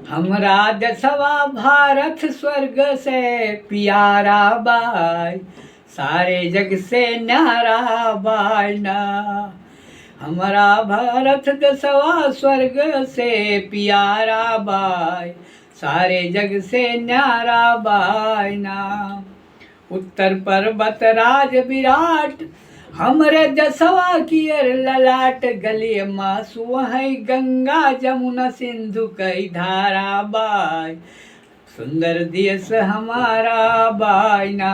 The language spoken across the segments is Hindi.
हमरा देशवा भारत स्वर्ग से प्यारा बाई, सारे जग से न्यारा बाई ना। हमारा भारत देशवा स्वर्ग से प्यारा बाई, सारे जग से न्यारा बाई ना। उत्तर पर्वत राज विराट, हमरे देशवा की अर ललाट। गली मासु है गंगा जमुना सिंधु कई धारा बाई, सुंदर देश हमारा बाई ना।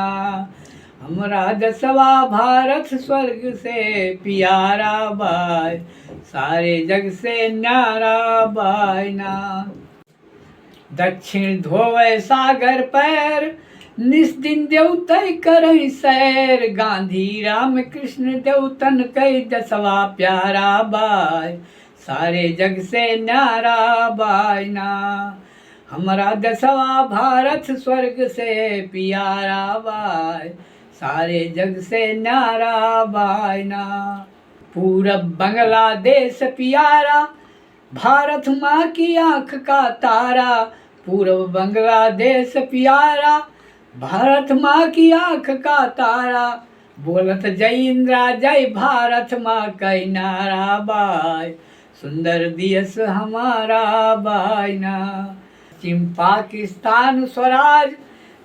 हमारा देशवा भारत स्वर्ग से प्यारा बाई, सारे जग से न्यारा बाई ना। दक्षिण धोवे सागर पैर, निस दिन देवतै करई सैर। गांधी राम कृष्ण देवतन कई दसवा प्यारा बाई, सारे जग से न्यारा बाई ना। हमारा दसवा भारत स्वर्ग से प्यारा बाई, सारे जग से न्यारा बाई ना। पूरब बांग्लादेश प्यारा, भारत माँ की आँख का तारा। पूर्व बांग्लादेश प्यारा, भारत माँ की आँख का तारा। बोलत जय इंदिरा जय भारत माँ कई नारा बाई, सुंदर देश हमारा बाई ना। पश्चिम पाकिस्तान स्वराज,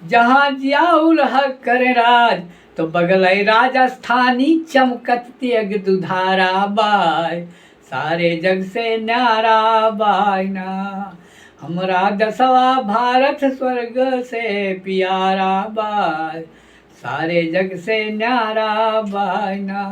जहाँ जियाउल हक करे राज। तो बगलई राजस्थानी चमकत तेग दुधारा बाई, सारे जग से न्यारा बाई ना। हमारा दसवा भारत स्वर्ग से प्यारा बाई, सारे जग से न्यारा बाई ना।